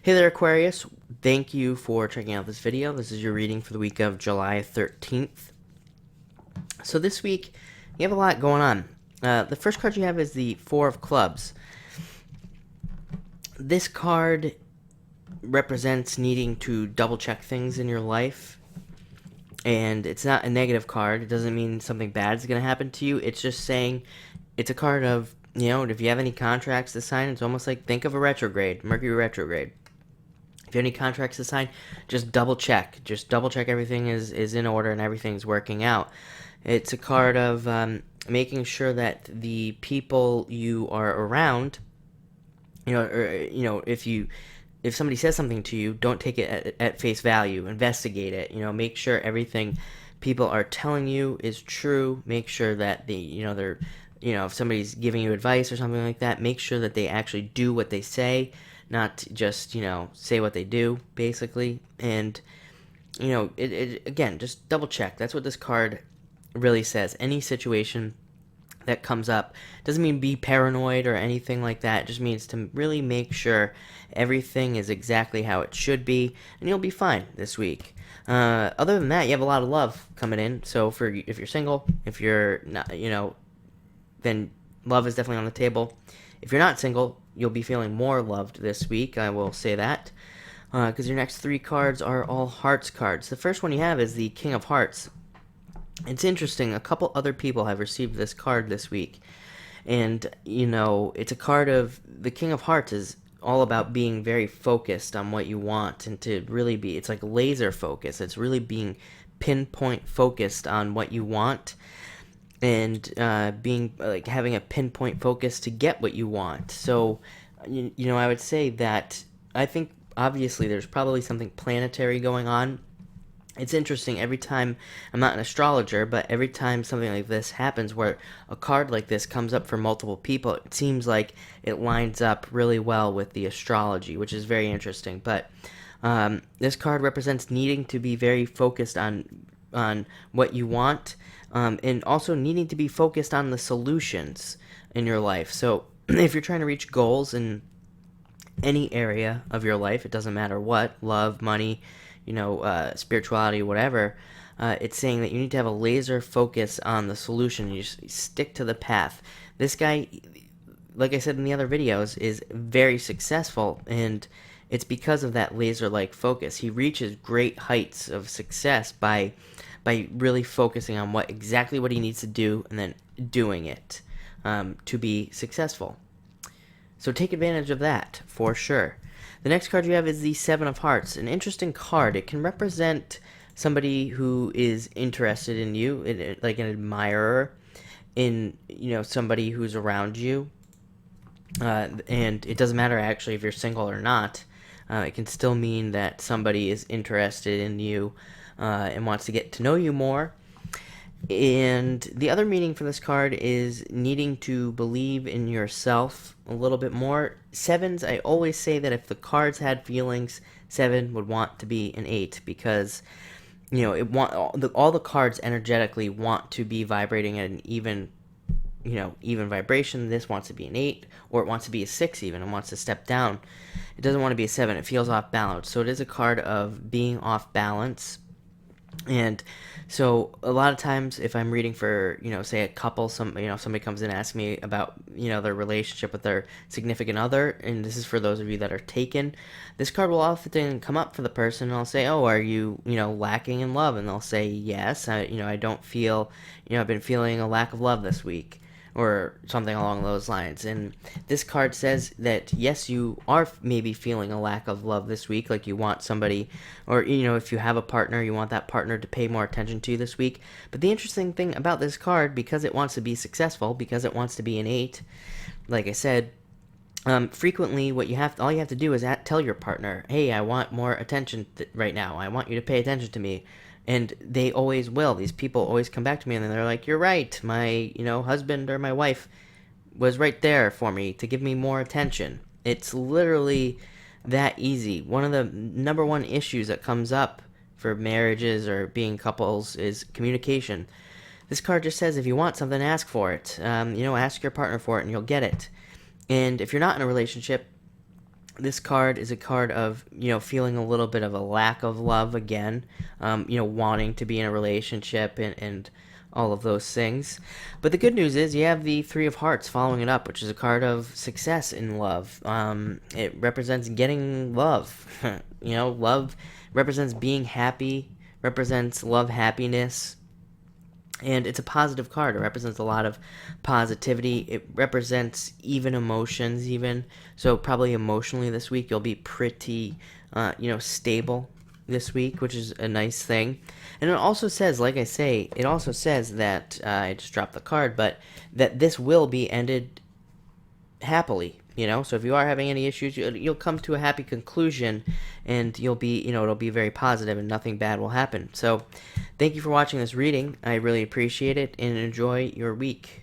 Hey there, Aquarius. Thank you for checking out this video. This is your reading for the week of July 13th. So this week, you have a lot going on. The first card you have is the Four of Clubs. This card represents needing to double check things in your life. And it's not a negative card. It doesn't mean something bad is going to happen to you. It's just saying it's a card of, if you have any contracts to sign, it's almost like think of a retrograde, Mercury retrograde. If you have any contracts to sign, just double check. Just double check everything is in order and everything's working out. It's a card of making sure that the people you are around, if somebody says something to you, don't take it at face value. Investigate it. Make sure everything people are telling you is true. Make sure that if somebody's giving you advice or something like that, make sure that they actually do what they say, not just, say what they do, basically. And, again, just double check. That's what this card really says. Any situation that comes up doesn't mean be paranoid or anything like that. It just means to really make sure everything is exactly how it should be, and you'll be fine this week. Other than that, you have a lot of love coming in. So if you're single, if you're not, then love is definitely on the table. If you're not single, you'll be feeling more loved this week, I will say that, because your next three cards are all hearts cards. The first one you have is the King of Hearts. It's interesting, a couple other people have received this card this week, and, it's a card of, the King of Hearts is all about being very focused on what you want, and to really be, it's like laser focus, it's really being pinpoint focused on what you want, and being like having a pinpoint focus to get what you want. So, I would say that I think obviously there's probably something planetary going on. It's interesting, every time, I'm not an astrologer, but every time something like this happens where a card like this comes up for multiple people, it seems like it lines up really well with the astrology, which is very interesting. But this card represents needing to be very focused on what you want, and also needing to be focused on the solutions in your life. So if you're trying to reach goals in any area of your life, it doesn't matter what, love, money, spirituality, whatever, it's saying that you need to have a laser focus on the solution. You just stick to the path. This guy, like I said in the other videos, is very successful, and it's because of that laser-like focus. He reaches great heights of success by really focusing on exactly what he needs to do and then doing it to be successful. So take advantage of that, for sure. The next card you have is the Seven of Hearts. An interesting card. It can represent somebody who is interested in you, like an admirer, in, somebody who's around you. And it doesn't matter actually if you're single or not. It can still mean that somebody is interested in you and wants to get to know you more. And the other meaning for this card is needing to believe in yourself a little bit more. Sevens, I always say that if the cards had feelings, 7 would want to be an 8, because all the cards energetically want to be vibrating at an even vibration. This wants to be an 8, or it wants to be a 6 even, and wants to step down. It doesn't want to be a 7. It feels off balance. So it is a card of being off balance. And so a lot of times if I'm reading for, say a couple, somebody comes in and asks me about, their relationship with their significant other, and this is for those of you that are taken, this card will often come up for the person, and I'll say, oh, are you, lacking in love? And they'll say, yes, I don't feel, I've been feeling a lack of love this week, or something along those lines. And this card says that yes, you are maybe feeling a lack of love this week, like you want somebody, or if you have a partner, you want that partner to pay more attention to you this week. But the interesting thing about this card, because it wants to be successful, because it wants to be an 8, like I said, frequently all you have to do is tell your partner, hey, I want more attention right now, I want you to pay attention to me. And they always will. These people always come back to me and they're like, you're right, my husband or my wife was right there for me to give me more attention. It's literally that easy. One of the number one issues that comes up for marriages or being couples is communication. This card just says if you want something, ask for it. Ask your partner for it and you'll get it. And if you're not in a relationship, This card is a card of, feeling a little bit of a lack of love again, wanting to be in a relationship and all of those things. But the good news is you have the Three of Hearts following it up, which is a card of success in love. It represents getting love. Love represents being happy, represents love, happiness, and it's a positive card. It represents a lot of positivity. It represents even emotions, even so. Probably emotionally this week, you'll be pretty, stable this week, which is a nice thing. And it also says, like I say, it also says that I just dropped the card, but that this will be ended happily. So if you are having any issues, you'll come to a happy conclusion, and you'll be, it'll be very positive, and nothing bad will happen. So thank you for watching this reading. I really appreciate it, and enjoy your week.